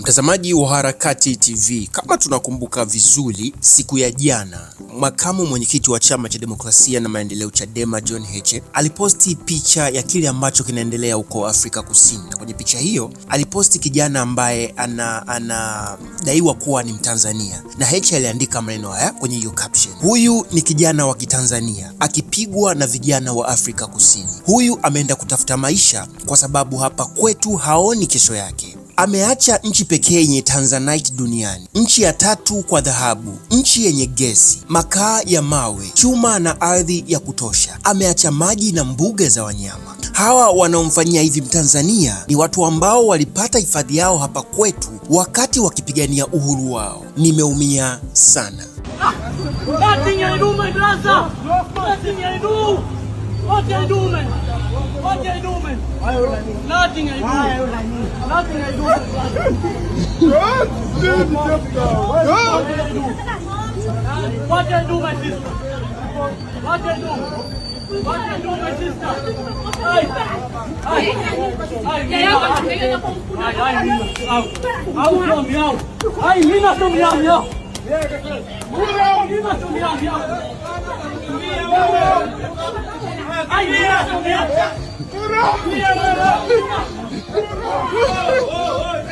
Mtazamaji wa Harakati TV, kama tunakumbuka vizuri, siku ya jana makamu mwenyekiti wa chama cha demokrasia na maendeleo Chadema John Heche aliposti picha ya kile ambacho kinaendelea huko Afrika Kusini. Kwenye picha hiyo aliposti kijana ambaye anadaiwa kuwa ni Mtanzania, na Heche aliandika maneno haya kwenye hiyo caption: huyu ni kijana wa Kitanzania akipigwa na vijana wa Afrika Kusini. Huyu ameenda kutafuta maisha kwa sababu hapa kwetu haoni kesho yake. Ameacha nchi pekee yenye Tanzanite duniani, nchi ya 3 kwa dhahabu, nchi yenye gesi, makaa ya mawe, chuma na ardhi ya kutosha. Ameacha maji na mbuga za wanyama. Hawa wanaomfanyia hivi Mtanzania ni watu ambao walipata hifadhi yao hapa kwetu wakati wakipigania uhuru wao. Nimeumia sana. Nothing I do, my brother. Nothing I do. What I do, man? What I do, man? Nothing I do. Nothing I do. What I do, my sister? What I do? What I do, my sister?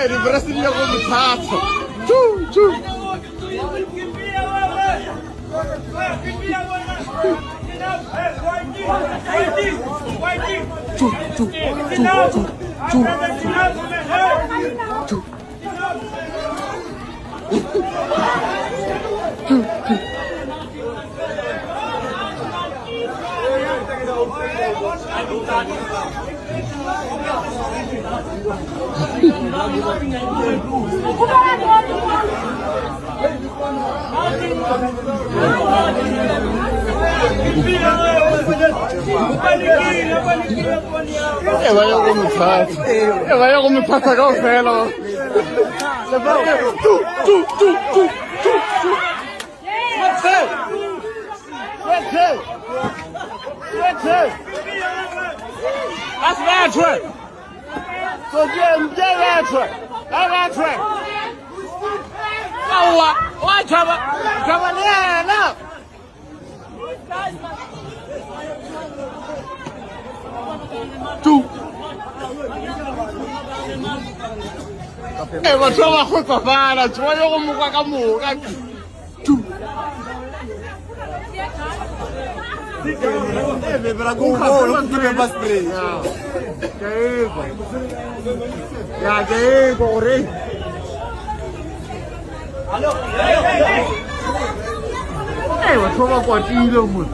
Ele parece que como tato. Vai como passa com o pelo. That's bad trick. So get that trick. That trick. Why trouble? Trouble there, no. Two. Hey, what's wrong with the father? Why you want to move? Two. Para com o que me faz play. Ya que corre. Alô. Watu kwa tilo mu.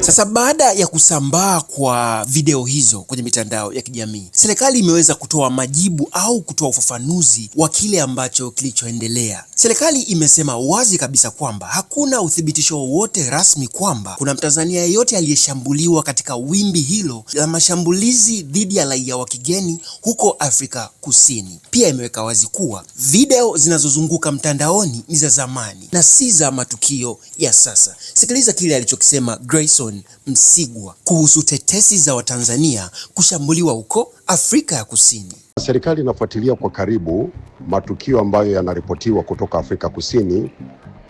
Sasa baada ya kusambaa kwa video hizo kwenye mitandao ya kijamii, serikali imeweza kutoa majibu au kutoa ufafanuzi wa kile ambacho kilichoendelea. Serikali imesema wazi kabisa kwamba hakuna uthibitisho wowote rasmi kwamba kuna Mtanzania yeyote aliyeshambuliwa katika wimbi hilo la mashambulizi dhidi ya raia wa kigeni huko Afrika Kusini. Pia imeweka wazi kuwa video zinazozunguka mtandaoni ni za zamani na si za matukio ya sasa. Sikiliza kile alichokisema Grayson Msigwa kuhusu tetesi za Watanzania kushambuliwa huko Afrika ya Kusini. Serikali inafuatilia kwa karibu matukio ambayo yanaripotiwa kutoka Afrika Kusini,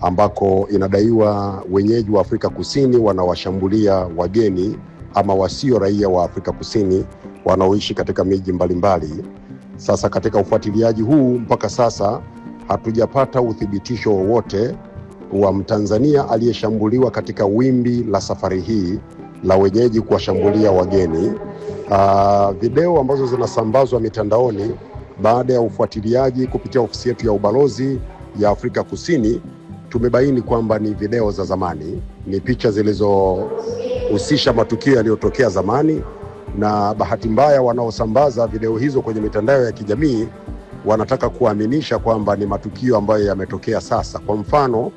ambako inadaiwa wenyeji wa Afrika Kusini wanawashambulia wageni ama wasio raia wa Afrika Kusini wanaoishi katika miji mbalimbali. Sasa katika ufuatiliaji huu mpaka sasa hatujapata uthibitisho wowote wa Mtanzania aliyeshambuliwa katika wimbi la safari hii la wenyeji kuwashambulia wageni. Video ambazo zinasambazwa mitandaoni baada ya ufuatiliaji kupitia ofisi yetu ya ubalozi ya Afrika Kusini, tumebaini kwamba ni video za zamani, ni picha zilizohusisha matukio yaliyotokea zamani, na bahati mbaya wanaosambaza video hizo kwenye mitandao ya kijamii wanataka kuaminisha kwamba ni matukio ambayo yametokea sasa. Kwa mfano,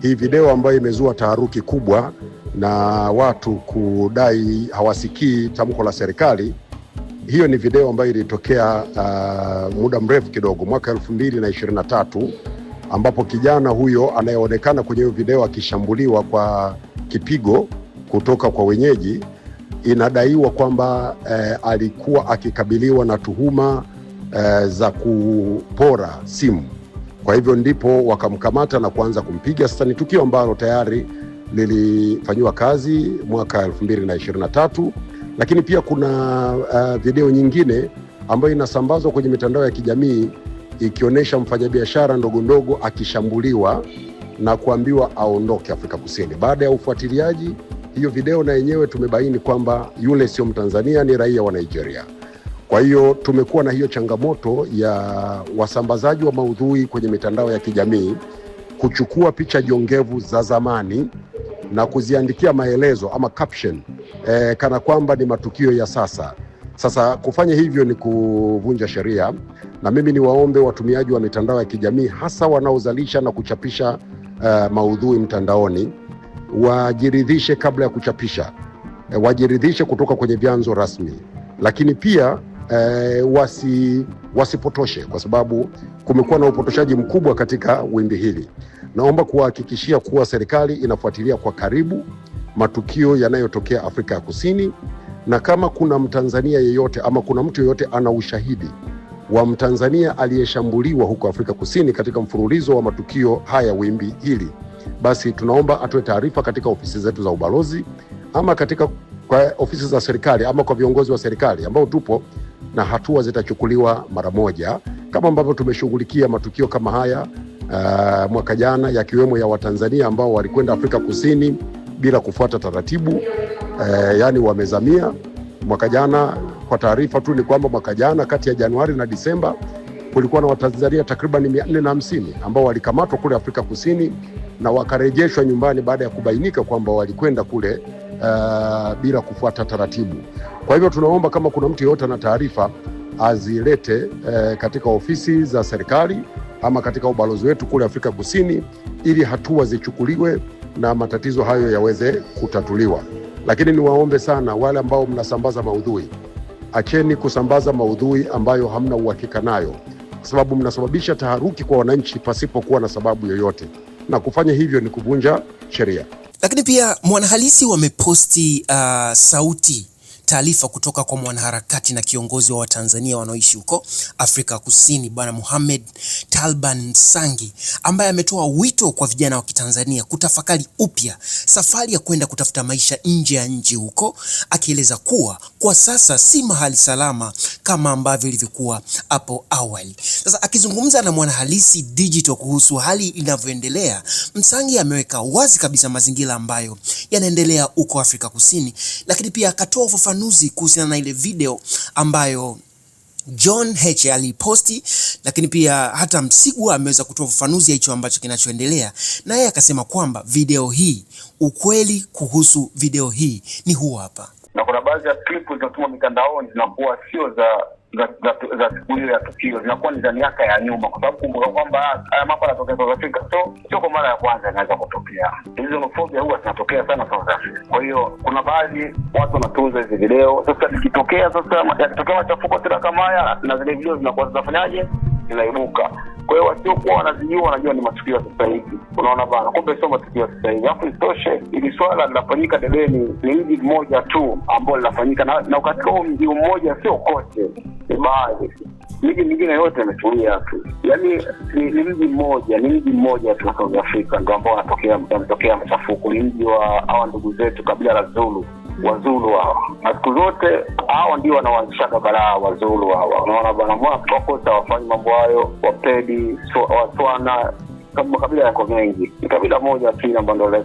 hii video ambayo imezua taharuki kubwa na watu kudai hawasikii tamko la serikali, hiyo ni video ambayo ilitokea muda mrefu kidogo, mwaka 2023, ambapo kijana huyo anayeonekana kwenye hiyo video akishambuliwa kwa kipigo kutoka kwa wenyeji inadaiwa kwamba alikuwa akikabiliwa na tuhuma za kupora simu. Kwa hivyo ndipo wakamkamata na kuanza kumpiga. Sasa ni tukio ambalo tayari lilifanywa kazi mwaka 2023, lakini pia kuna video nyingine ambayo inasambazwa kwenye mitandao ya kijamii ikionyesha mfanyabiashara ndogo akishambuliwa na kuambiwa aondoke Afrika Kusini. Baada ya ufuatiliaji hiyo video na yenyewe tumebaini kwamba yule sio Mtanzania, ni raia wa Nigeria. Kwa hiyo tumekuwa na hiyo changamoto ya wasambazaji wa maudhui kwenye mitandao ya kijamii kuchukua picha jongevu za zamani na kuziandikia maelezo ama caption kana kwamba ni matukio ya sasa. Sasa kufanya hivyo ni kuvunja sheria, na mimi ni waombe watumiaji wa mitandao ya kijamii hasa wanaozalisha na kuchapisha maudhui mtandaoni wajiridhishe kabla ya kuchapisha, wajiridhishe kutoka kwenye vyanzo rasmi, lakini pia wasipotoshe, kwa sababu kumekuwa na upotoshaji mkubwa katika wimbi hili. Naomba kuhakikishia kuwa serikali inafuatilia kwa karibu matukio yanayotokea Afrika ya Kusini, na kama kuna Mtanzania yeyote ama kuna mtu yeyote ana ushahidi wa Mtanzania aliyeshambuliwa huko Afrika Kusini katika mfululizo wa matukio haya wimbi hili, basi tunaomba atoe taarifa katika ofisi zetu za ubalozi ama katika kwa ofisi za serikali ama kwa viongozi wa serikali ambao tupo, na hatua zitachukuliwa mara moja, kama ambavyo tumeshughulikia matukio kama haya mwaka jana, yakiwemo ya Watanzania ambao walikwenda Afrika Kusini bila kufuata taratibu, yani wamezamia mwaka jana. Kwa taarifa tu ni kwamba mwaka jana kati ya Januari na Disemba kulikuwa na Watanzania takriban 450 ambao walikamatwa kule Afrika Kusini na wakarejeshwa nyumbani baada ya kubainika kwamba walikwenda kule bila kufuata taratibu. Kwa hivyo tunaomba kama kuna mtu yeyote na taarifa azilete katika ofisi za serikali ama katika ubalozi wetu kule Afrika Kusini, ili hatua zichukuliwe na matatizo hayo yaweze kutatuliwa. Lakini niwaombe sana wale ambao mnasambaza maudhui, acheni kusambaza maudhui ambayo hamna uhakika nayo, kwa sababu mnasababisha taharuki kwa wananchi pasipokuwa na sababu yoyote, na kufanya hivyo ni kuvunja sheria. Lakini pia Mwanahalisi wameposti sauti taarifa kutoka kwa mwanaharakati na kiongozi wa Watanzania wanaoishi huko Afrika Kusini, Bwana Mohamed Talban Nsangi, ambaye ametoa wito kwa vijana wa Kitanzania kutafakari upya safari ya kwenda kutafuta maisha nje ya nchi huko, akieleza kuwa kwa sasa si mahali salama kama ambavyo ilivyokuwa hapo awali. Sasa akizungumza na Mwanahalisi Digital kuhusu hali inavyoendelea, Nsangi ameweka wazi kabisa mazingira ambayo yanaendelea huko Afrika Kusini, lakini pia akatoa ufafanuzi kuhusiana na ile video ambayo John Heche aliposti, lakini pia hata Msigwa ameweza kutoa ufafanuzi ya hicho ambacho kinachoendelea, na yeye akasema kwamba video hii, ukweli kuhusu video hii ni huu hapa. Na kuna baadhi ya klipu zinatumwa mitandaoni zinakuwa sio za siku hiyo ya tukio, zinakuwa ni za miaka ya nyuma, kwa sababu kumbuka kwamba haya mambo yanatokea South Africa, sio kwa mara ya kwanza yanaweza kutokea. Hizo homofobia huwa zinatokea sana South Africa. Kwa hiyo kuna baadhi watu wanatunza hizi video. Sasa ikitokea yakitokea machafuko tena kama haya, na zile video zinakuwa zinafanyaje, zinaibuka. Kwa hiyo wasiokuwa wanazijua wanajua ni matukio ya sasa hivi. Unaona bana, kumbe sio matukio ya sasa hivi. Alafu isitoshe, ili swala linafanyika Debeni ni mji mmoja tu ambao linafanyika, na katika huo mji mmoja sio kote, ni baadhi. Miji mingine yote imetulia tu. Yaani ni mji mmoja tu South Africa ndio ambao wanatokea machafuko. Ni mji wa hawa ndugu zetu kabila la Zulu, Wazulu hao. Na siku zote hao ndio wanaoanzisha balaa, Wazulu hao. Unaona bana, mwakosa wafanye mambo hayo, Wapedi, Waswana, kama kabila yako mengi. Ni kabila moja tu ambalo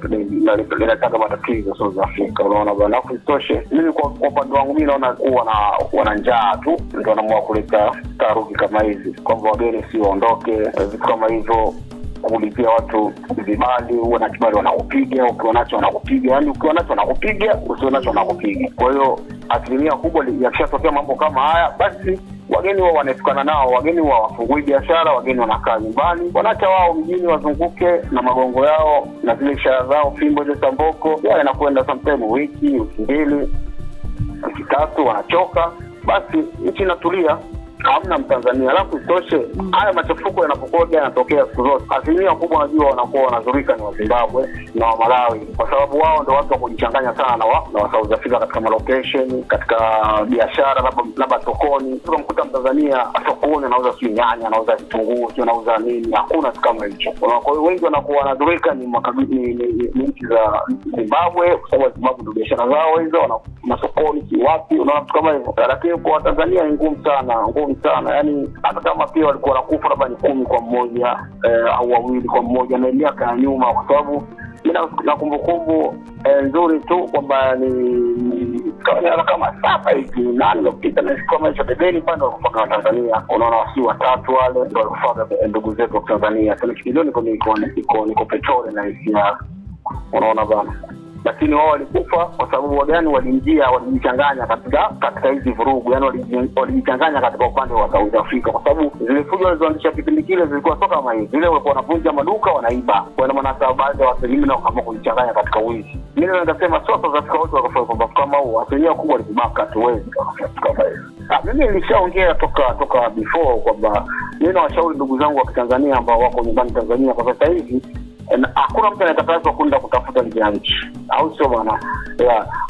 linataka matatizo South Africa. Unaona bana, isitoshe mimi kwa upande wangu mimi naona kuwa wana njaa tu ndio wanaamua kuleta taharuki kama hizi, kwamba wageni si waondoke, vitu kama hivyo, kulipia watu vibali, huwa na kibali wanakupiga, ukiwa nacho wanakupiga, yani ukiwa nacho wanakupiga, usio nacho wanakupiga. Kwa hiyo asilimia kubwa yakishatokea mambo kama haya, basi wageni wao wanaepukana nao, wageni wao wafungui biashara, wageni wanakaa nyumbani, wanaacha wao mjini wazunguke na magongo yao na zile ishara zao, fimbo za Samboko, yale inakwenda sometime wiki mbili, wiki tatu, wanachoka, basi nchi inatulia. hamna Mtanzania. Alafu isitoshe haya machafuko yanapokuwa yanatokea siku zote, asilimia kubwa najua wanakuwa wanadhurika ni wa Zimbabwe na wa Malawi, kwa sababu wao ndio watu wa kujichanganya sana na wa South Africa katika location, katika biashara, labda sokoni. Tunamkuta Mtanzania sokoni anauza nyanya, anauza vitunguu, anauza nini, hakuna kama hicho. Kwa hiyo wengi wanakuwa wanadhurika ni nchi za Zimbabwe, kwa sababu Zimbabwe ndio biashara zao hizo, na sokoni si wapi, unaona kama hivyo. Lakini kwa Tanzania ni ngumu sana. Yani hata kama pia walikuwa wanakufa labda ni 10 kwa mmoja au 2 kwa mmoja na miaka ya nyuma, kwa sababu na kumbukumbu nzuri tu kwamba ni kama sasa hivi nani lopita na kama hicho debeni pande wa kufaga Tanzania. Unaona wasi watatu wale ndio walikufaga ndugu zetu wa Tanzania. Sasa kilioni niko petrol na hisia, unaona bana. Lakini wao walikufa kwa sababu wagani walijichanganya katika hizi vurugu, yani walijichanganya katika upande wa South Africa, kwa sababu zile fujo walizoanzisha kipindi kile zilikuwa soka kama hivi. Zile walikuwa wanavunja maduka, wanaiba. Kwa maana baadhi ya wasilimi na kama kujichanganya katika wizi. Mimi ningesema sio South Africa wote wakafanya kwamba kama huo asilimia kubwa walibaka tuwezi kama hiyo. Mimi nilishaongea toka before kwamba mimi nawashauri ndugu zangu wa Tanzania ambao wako nyumbani Tanzania kwa sasa hivi, hakuna mtu anayetaka kwenda kutafuta nje ya nchi, au sio bwana?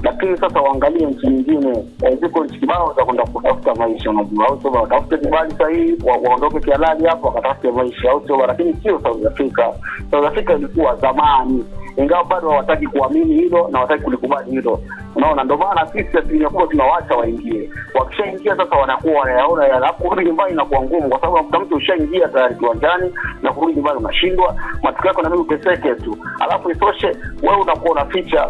Lakini sasa waangalie nchi nyingine, ziko nchi kibao za kwenda kutafuta maisha, unajua, au sio bwana? Watafute kibali sahihi, waondoke kihalali hapo wakatafute maisha, au sio bwana? Lakini sio South Africa. South Africa ilikuwa zamani, ingawa bado hawataki kuamini hilo na hawataki kulikubali hilo. Unaona, ndio maana sisi tunakuwa tunawaacha waingie. Wakishaingia sasa wanakuwa wanayaona yale, alafu kurudi nyumbani inakuwa ngumu, kwa sababu kama mtu ushaingia tayari kiwanjani na kurudi nyumbani unashindwa, matokeo yako na mimi uteseke tu. Alafu isoshe wewe unakuwa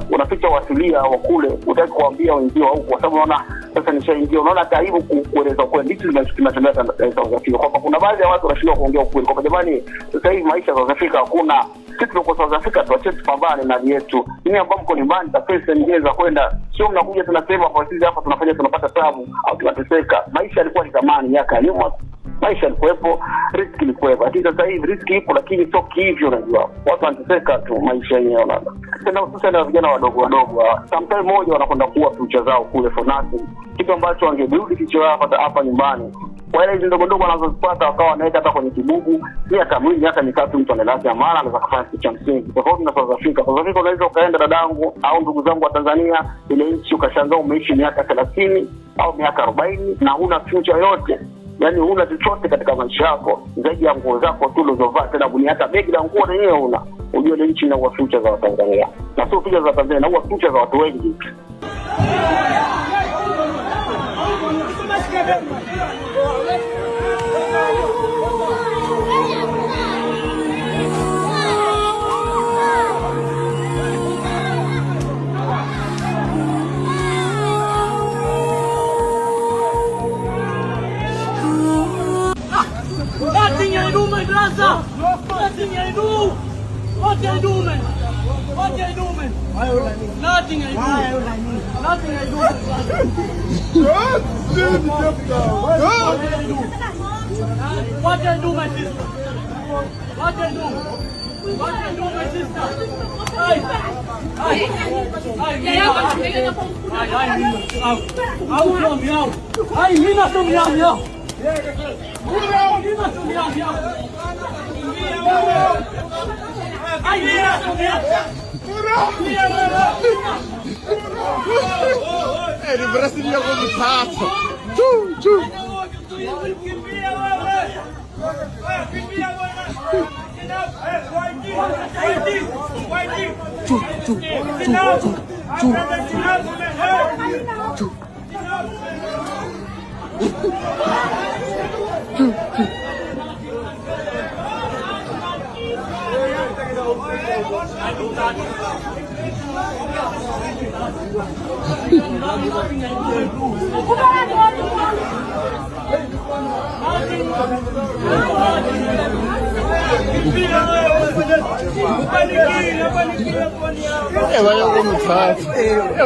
unaficha wasilia wa kule, utaki kuambia wenzio huko, kwa sababu unaona sasa nishaingia, unaona taibu kueleza kweli hicho kinatembea South Africa, kwamba kuna baadhi ya watu wanashindwa kuongea ukweli kwamba jamani, sasa hivi maisha South Africa hakuna. Sisi tuko South Africa tuache tupambane na yetu. Mimi ambao mko nyumbani ta pesa nyingine za kwenda, sio mnakuja tunasema kwa sisi hapa tunapata tabu au tunateseka. Maisha yalikuwa ni zamani, miaka ya nyuma maisha yalikuwepo, riski ilikuwepo. Lakini sasa hivi riski ipo, lakini sio hivyo, unajua. Watu wanateseka tu maisha yenyewe, unaona. Sasa na vijana wadogo sometimes moja wanakwenda kuwa future zao kule for nothing, kitu ambacho wangebuild future hapa nyumbani. Kwa ile hizo ndogo wanazozipata wakawa wanaweka hata kwenye kibubu, miaka 3 mtu analazia mara anaweza kufanya kitu cha msingi. Tofauti na South Africa. South Africa unaweza ukaenda dadangu au ndugu zangu wa Tanzania, ile nchi ukashangaa umeishi miaka 30 au miaka 40 na huna future yote. Yaani huna chochote katika maisha yako zaidi ya nguo zako tu ulizovaa, tena buni hata begi la nguo lenyewe huna. Unajua ile nchi ina future za Tanzania. Na sio future za Tanzania, na future za watu wengi. Nothing I do, my brother. Nothing I do. What I do, man? What I do, man? Nothing I do. Nothing I do. What I do, my sister? What I do? What I do, my sister? Ele brasileiro como tato.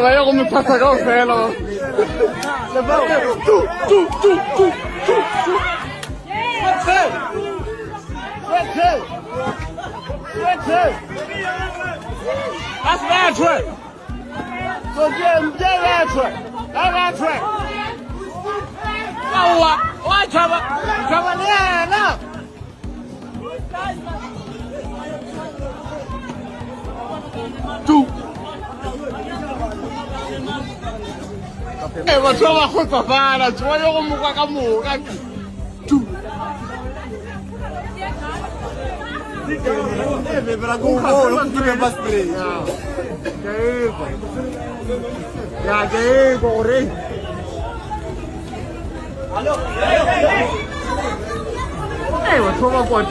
Vaya como pasa con celo. That's bad track. So get that track. That track. Wawa, chava nena. Tu. Watu wako pafana, tuwayo kumuka kamuka. Tu. Watu wako